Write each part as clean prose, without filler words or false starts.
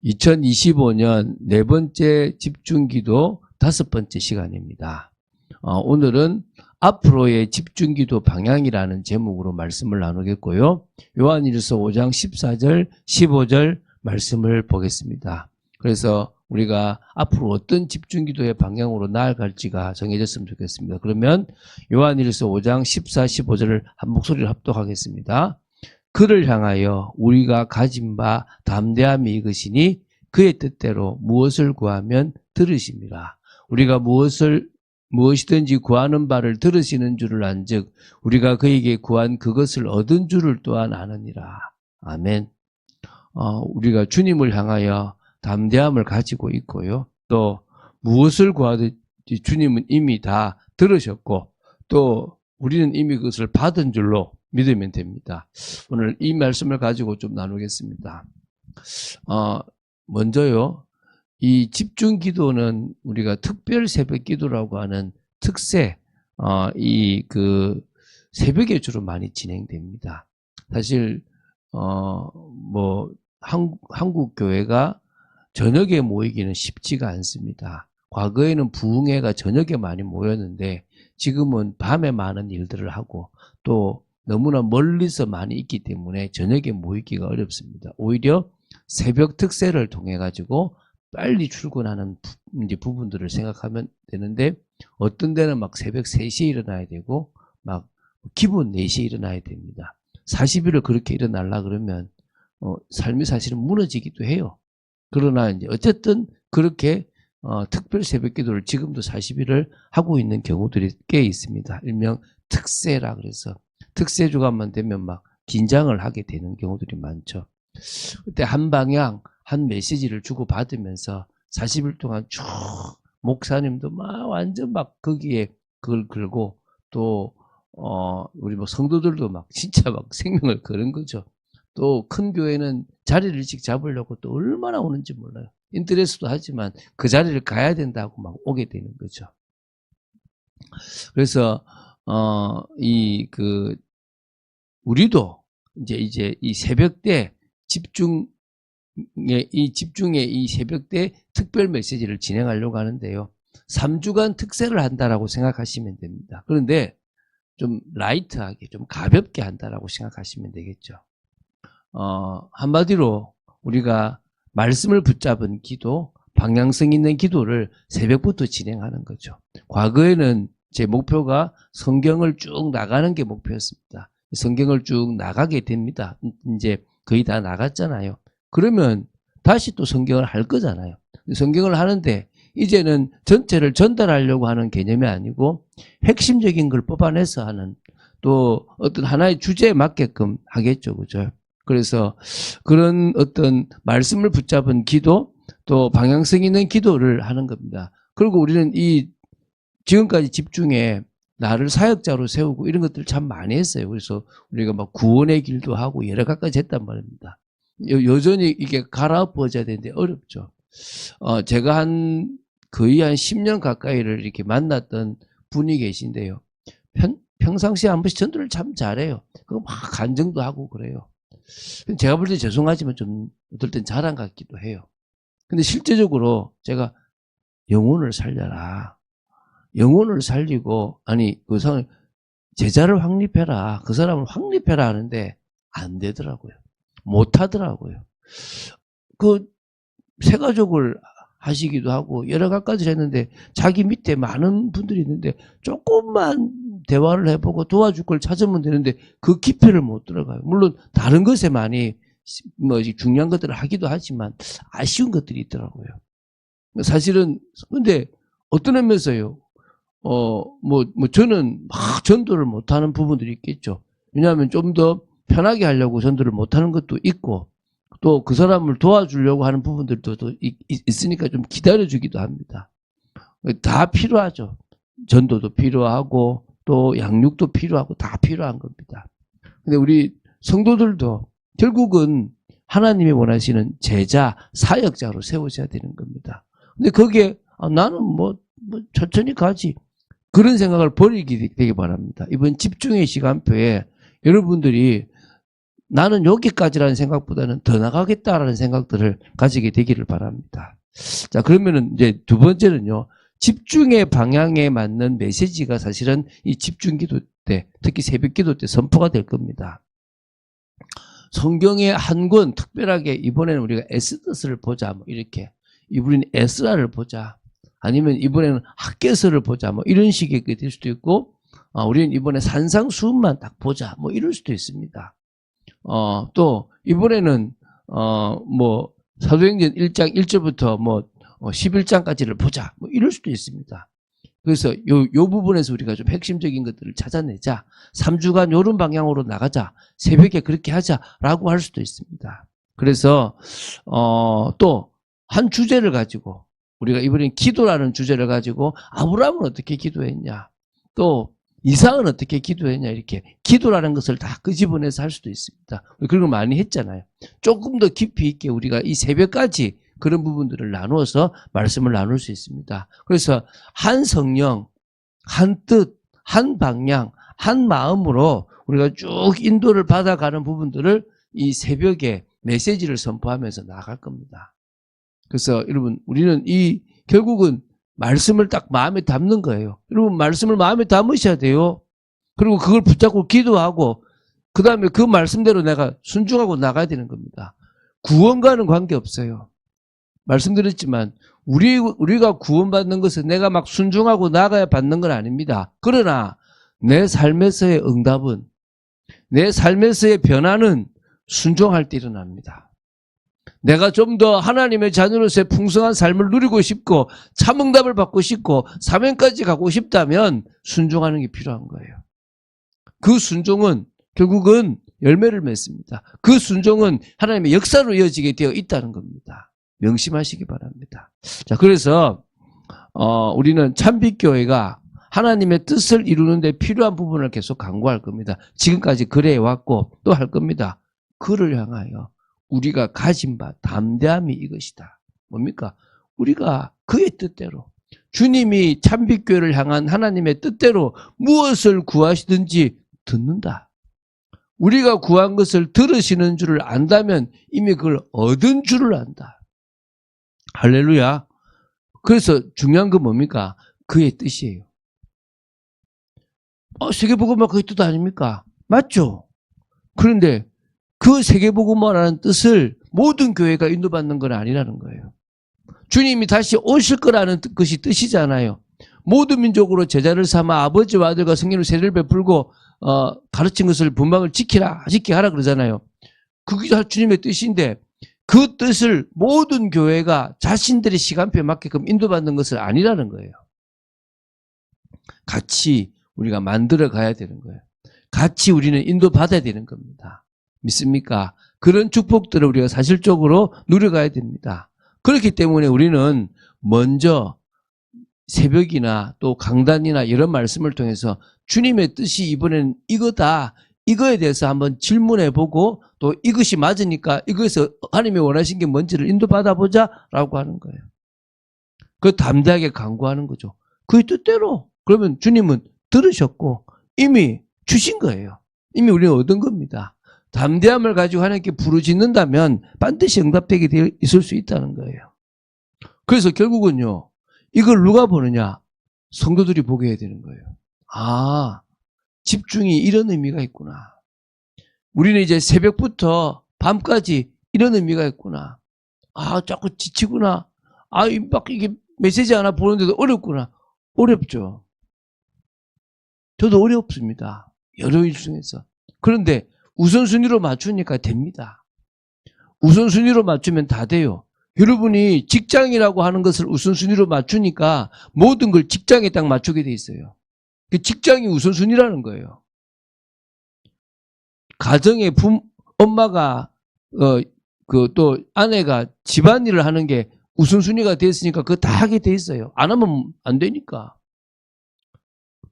2025년 네 번째 집중기도 5번째 시간입니다. 오늘은 앞으로의 집중기도 방향이라는 제목으로 말씀을 나누겠고요. 요한일서 5장 14절, 15절 말씀을 보겠습니다. 그래서 우리가 앞으로 어떤 집중기도의 방향으로 나아갈지가 정해졌으면 좋겠습니다. 그러면 요한일서 5장 14, 15절을 한 목소리로 합독하겠습니다. 그를 향하여 우리가 가진 바 담대함이 이것이니 그의 뜻대로 무엇을 구하면 들으심이라. 우리가 무엇이든지 구하는 바를 들으시는 줄을 안즉 우리가 그에게 구한 그것을 얻은 줄을 또한 아느니라. 아멘. 우리가 주님을 향하여 담대함을 가지고 있고요. 또 무엇을 구하든지 주님은 이미 다 들으셨고 또 우리는 이미 그것을 받은 줄로 믿으면 됩니다. 오늘 이 말씀을 가지고 좀 나누겠습니다. 먼저요, 이 집중 기도는 우리가 특별 새벽 기도라고 하는 특세, 새벽에 주로 많이 진행됩니다. 사실, 한국 교회가 저녁에 모이기는 쉽지가 않습니다. 과거에는 부흥회가 저녁에 많이 모였는데 지금은 밤에 많은 일들을 하고 또 너무나 멀리서 많이 있기 때문에 저녁에 모이기가 어렵습니다. 오히려 새벽 특세를 통해 가지고 빨리 출근하는 부분들을 생각하면 되는데 어떤 데는 막 새벽 3시에 일어나야 되고 막 기본 4시에 일어나야 됩니다. 40일을 그렇게 일어나려 그러면 삶이 사실은 무너지기도 해요. 그러나 이제 어쨌든 그렇게 특별 새벽 기도를 지금도 40일을 하고 있는 경우들이 꽤 있습니다. 일명 특세라 그래서 특세 주간만 되면 막 긴장을 하게 되는 경우들이 많죠. 그때 한 방향, 한 메시지를 주고받으면서 40일 동안 쭉 목사님도 막 완전 막 거기에 그걸 걸고 또 우리 뭐 성도들도 막 진짜 막 생명을 거는 거죠. 또 큰 교회는 자리를 일찍 잡으려고 또 얼마나 오는지 몰라요. 인터넷도 하지만 그 자리를 가야 된다고 막 오게 되는 거죠. 그래서 우리도 이제 이 새벽 때 집중의 이 새벽 때 특별 메시지를 진행하려고 하는데요. 3주간 특세를 한다라고 생각하시면 됩니다. 그런데 좀 라이트하게, 좀 가볍게 한다라고 생각하시면 되겠죠. 한마디로 우리가 말씀을 붙잡은 기도, 방향성 있는 기도를 새벽부터 진행하는 거죠. 과거에는 제 목표가 성경을 쭉 나가는 게 목표였습니다. 성경을 쭉 나가게 됩니다. 이제 거의 다 나갔잖아요. 그러면 다시 또 성경을 할 거잖아요. 성경을 하는데 이제는 전체를 전달하려고 하는 개념이 아니고 핵심적인 걸 뽑아내서 하는 또 어떤 하나의 주제에 맞게끔 하겠죠. 그죠? 그래서 그런 어떤 말씀을 붙잡은 기도 또 방향성 있는 기도를 하는 겁니다. 그리고 우리는 지금까지 집중해 나를 사역자로 세우고 이런 것들 참 많이 했어요. 그래서 우리가 막 구원의 길도 하고 여러 가지 했단 말입니다. 여전히 이게 갈아엎어져야 되는데 어렵죠. 제가 거의 한 10년 가까이를 이렇게 만났던 분이 계신데요. 평상시에 한 번씩 전도를 참 잘해요. 그거 막 간증도 하고 그래요. 제가 볼 때 죄송하지만 좀 어떨 땐 자랑 같기도 해요. 근데 실제적으로 제가 영혼을 살려라. 영혼을 살리고 그 사람 제자를 확립해라. 그 사람을 확립해라 하는데 안 되더라고요. 못 하더라고요. 새가족을 하시기도 하고 여러 가지 했는데 자기 밑에 많은 분들이 있는데 조금만 대화를 해보고 도와줄 걸 찾으면 되는데 그 깊이를 못 들어가요. 물론 다른 것에 많이 중요한 것들을 하기도 하지만 아쉬운 것들이 있더라고요. 사실은 근데 어떤 의미에서요. 저는 막 전도를 못하는 부분들이 있겠죠. 왜냐하면 좀 더 편하게 하려고 전도를 못하는 것도 있고 또 그 사람을 도와주려고 하는 부분들도 있으니까 좀 기다려주기도 합니다. 다 필요하죠. 전도도 필요하고 또 양육도 필요하고 다 필요한 겁니다. 근데 우리 성도들도 결국은 하나님이 원하시는 제자, 사역자로 세워져야 되는 겁니다. 근데 거기에 나는 천천히 가지. 그런 생각을 버리게 되기 바랍니다. 이번 집중의 시간표에 여러분들이 나는 여기까지라는 생각보다는 더 나가겠다라는 생각들을 가지게 되기를 바랍니다. 자, 그러면은 이제 두 번째는요. 집중의 방향에 맞는 메시지가 사실은 이 집중기도 때, 특히 새벽기도 때 선포가 될 겁니다. 성경의 한 권, 특별하게 이번에는 우리가 에스더스를 보자, 뭐 이렇게. 이번에는 에스라를 보자. 아니면 이번에는 학개서를 보자, 뭐 이런 식의 게 될 수도 있고, 우리는 이번에 산상수훈만 딱 보자, 뭐 이럴 수도 있습니다. 또 이번에는 뭐 사도행전 1장 1절부터 뭐 11장까지를 보자, 뭐 이럴 수도 있습니다. 그래서 요 부분에서 우리가 좀 핵심적인 것들을 찾아내자, 3주간 요런 방향으로 나가자, 새벽에 그렇게 하자라고 할 수도 있습니다. 그래서 또 한 주제를 가지고 우리가 이번엔 기도라는 주제를 가지고 아브라함은 어떻게 기도했냐, 또 이삭은 어떻게 기도했냐, 이렇게 기도라는 것을 다 끄집어내서 할 수도 있습니다. 그런 걸 많이 했잖아요. 조금 더 깊이 있게 우리가 이 새벽까지 그런 부분들을 나누어서 말씀을 나눌 수 있습니다. 그래서 한 성령, 한 뜻, 한 방향, 한 마음으로 우리가 쭉 인도를 받아가는 부분들을 이 새벽에 메시지를 선포하면서 나아갈 겁니다. 그래서 여러분, 우리는 결국은 말씀을 딱 마음에 담는 거예요. 여러분, 말씀을 마음에 담으셔야 돼요. 그리고 그걸 붙잡고 기도하고 그 다음에 그 말씀대로 내가 순종하고 나가야 되는 겁니다. 구원과는 관계없어요. 말씀드렸지만 우리가 구원받는 것은 내가 막 순종하고 나가야 받는 건 아닙니다. 그러나 내 삶에서의 응답은, 내 삶에서의 변화는 순종할 때 일어납니다. 내가 좀 더 하나님의 자녀로서의 풍성한 삶을 누리고 싶고 참응답을 받고 싶고 사명까지 가고 싶다면 순종하는 게 필요한 거예요. 그 순종은 결국은 열매를 맺습니다. 그 순종은 하나님의 역사로 이어지게 되어 있다는 겁니다. 명심하시기 바랍니다. 자, 그래서 우리는 참빛교회가 하나님의 뜻을 이루는 데 필요한 부분을 계속 강구할 겁니다. 지금까지 그래 왔고 또 할 겁니다. 그를 향하여 우리가 가진 바 담대함이 이것이다. 뭡니까? 우리가 그의 뜻대로, 주님이 참빛교회를 향한 하나님의 뜻대로 무엇을 구하시든지 듣는다. 우리가 구한 것을 들으시는 줄을 안다면 이미 그걸 얻은 줄을 안다. 할렐루야. 그래서 중요한 건 뭡니까? 그의 뜻이에요. 세계복음화 그의 뜻 아닙니까? 맞죠? 그런데 그 세계복음화라는 뜻을 모든 교회가 인도받는 건 아니라는 거예요. 주님이 다시 오실 거라는 것이 뜻이잖아요. 모든 민족으로 제자를 삼아 아버지와 아들과 성령으로 세례를 베풀고 가르친 것을 분방을 지키게 하라 그러잖아요. 그게 다 주님의 뜻인데 그 뜻을 모든 교회가 자신들의 시간표에 맞게끔 인도받는 것은 아니라는 거예요. 같이 우리가 만들어 가야 되는 거예요. 같이 우리는 인도받아야 되는 겁니다. 믿습니까? 그런 축복들을 우리가 사실적으로 누려가야 됩니다. 그렇기 때문에 우리는 먼저 새벽이나 또 강단이나 이런 말씀을 통해서 주님의 뜻이 이번에는 이거다, 이거에 대해서 한번 질문해보고 또 이것이 맞으니까 이것에서 하나님이 원하신 게 뭔지를 인도받아보자 라고 하는 거예요. 그 담대하게 강구하는 거죠. 그의 뜻대로. 그러면 주님은 들으셨고 이미 주신 거예요. 이미 우리는 얻은 겁니다. 담대함을 가지고 하나님께 부르짖는다면 반드시 응답되게 되어 있을 수 있다는 거예요. 그래서 결국은요, 이걸 누가 보느냐? 성도들이 보게 해야 되는 거예요. 집중이 이런 의미가 있구나. 우리는 이제 새벽부터 밤까지 이런 의미가 있구나. 자꾸 지치구나. 막 이게 메시지 하나 보는데도 어렵구나. 어렵죠. 저도 어렵습니다. 여러 일 중에서. 그런데 우선순위로 맞추니까 됩니다. 우선순위로 맞추면 다 돼요. 여러분이 직장이라고 하는 것을 우선순위로 맞추니까 모든 걸 직장에 딱 맞추게 돼 있어요. 그 직장이 우선순위라는 거예요. 가정에 엄마가 또 아내가 집안일을 하는 게 우선순위가 돼 있으니까 그거 다 하게 돼 있어요. 안 하면 안 되니까.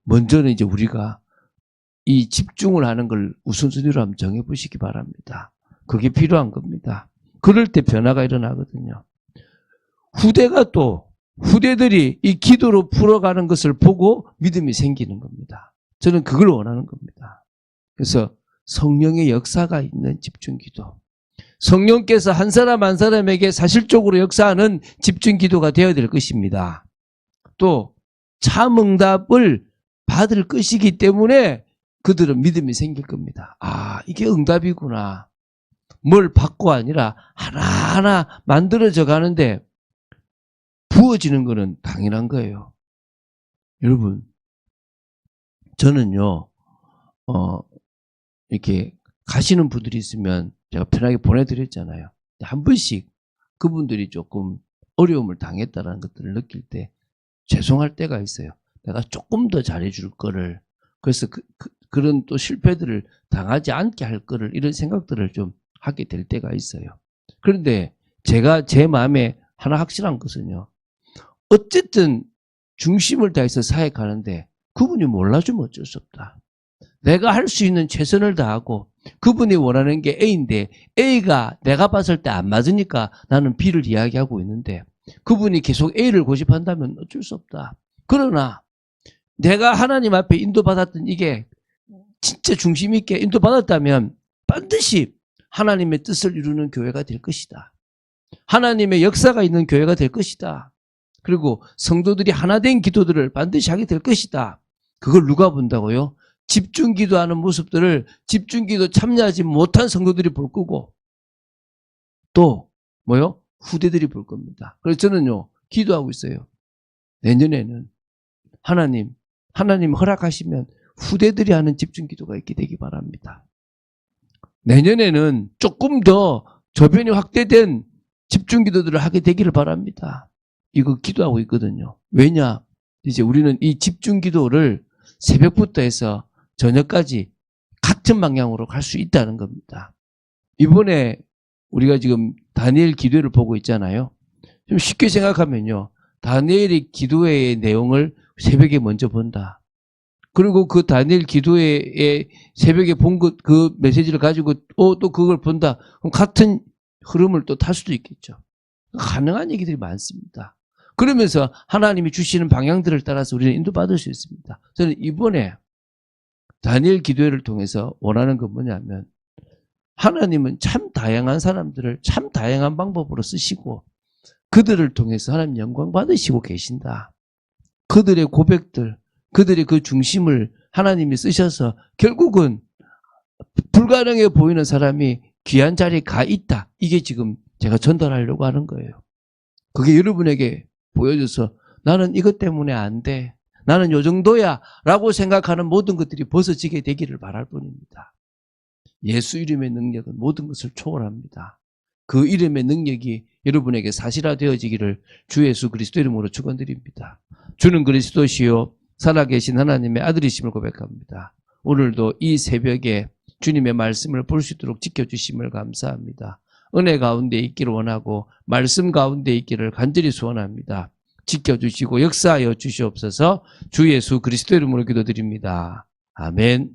먼저는 이제 우리가 이 집중을 하는 걸 우선순위로 한번 정해보시기 바랍니다. 그게 필요한 겁니다. 그럴 때 변화가 일어나거든요. 후대들이 이 기도로 풀어가는 것을 보고 믿음이 생기는 겁니다. 저는 그걸 원하는 겁니다. 그래서 성령의 역사가 있는 집중기도. 성령께서 한 사람 한 사람에게 사실적으로 역사하는 집중기도가 되어야 될 것입니다. 또 참응답을 받을 것이기 때문에 그들은 믿음이 생길 겁니다. 아, 이게 응답이구나. 뭘 받고 아니라 하나하나 만들어져 가는데 부어지는 거는 당연한 거예요. 여러분, 저는요, 이렇게 가시는 분들이 있으면 제가 편하게 보내드렸잖아요. 한 번씩 그분들이 조금 어려움을 당했다는 것들을 느낄 때 죄송할 때가 있어요. 내가 조금 더 잘해줄 거를, 그래서 그런 또 실패들을 당하지 않게 할 거를, 이런 생각들을 좀 하게 될 때가 있어요. 그런데 제가 제 마음에 하나 확실한 것은요, 어쨌든 중심을 다해서 사역하는데 그분이 몰라주면 어쩔 수 없다. 내가 할 수 있는 최선을 다하고 그분이 원하는 게 A인데 A가 내가 봤을 때 안 맞으니까 나는 B를 이야기하고 있는데 그분이 계속 A를 고집한다면 어쩔 수 없다. 그러나 내가 하나님 앞에 인도받았던 이게 진짜 중심 있게 인도받았다면 반드시 하나님의 뜻을 이루는 교회가 될 것이다. 하나님의 역사가 있는 교회가 될 것이다. 그리고 성도들이 하나 된 기도들을 반드시 하게 될 것이다. 그걸 누가 본다고요? 집중기도하는 모습들을 집중기도 참여하지 못한 성도들이 볼 거고 또 뭐요? 후대들이 볼 겁니다. 그래서 저는요 기도하고 있어요. 내년에는 하나님 허락하시면 후대들이 하는 집중기도가 있게 되기 바랍니다. 내년에는 조금 더 저변이 확대된 집중기도들을 하게 되기를 바랍니다. 이거 기도하고 있거든요. 왜냐? 이제 우리는 이 집중기도를 새벽부터 해서 저녁까지 같은 방향으로 갈 수 있다는 겁니다. 이번에 우리가 지금 다니엘 기도회를 보고 있잖아요. 좀 쉽게 생각하면요. 다니엘의 기도회의 내용을 새벽에 먼저 본다. 그리고 그 다니엘 기도회의 새벽에 본 그 메시지를 가지고 또 그걸 본다. 그럼 같은 흐름을 또 탈 수도 있겠죠. 가능한 얘기들이 많습니다. 그러면서 하나님이 주시는 방향들을 따라서 우리는 인도받을 수 있습니다. 저는 이번에 다니엘 기도회를 통해서 원하는 건 뭐냐면 하나님은 참 다양한 사람들을 참 다양한 방법으로 쓰시고 그들을 통해서 하나님 영광 받으시고 계신다. 그들의 고백들, 그들의 그 중심을 하나님이 쓰셔서 결국은 불가능해 보이는 사람이 귀한 자리에 가 있다. 이게 지금 제가 전달하려고 하는 거예요. 그게 여러분에게 보여줘서 나는 이것 때문에 안 돼. 나는 요 정도야 라고 생각하는 모든 것들이 벗어지게 되기를 바랄 뿐입니다. 예수 이름의 능력은 모든 것을 초월합니다. 그 이름의 능력이 여러분에게 사실화되어지기를 주 예수 그리스도 이름으로 축원드립니다. 주는 그리스도시요 살아계신 하나님의 아들이심을 고백합니다. 오늘도 이 새벽에 주님의 말씀을 볼 수 있도록 지켜주심을 감사합니다. 은혜 가운데 있기를 원하고 말씀 가운데 있기를 간절히 소원합니다. 지켜주시고 역사하여 주시옵소서. 주 예수 그리스도 이름으로 기도드립니다. 아멘.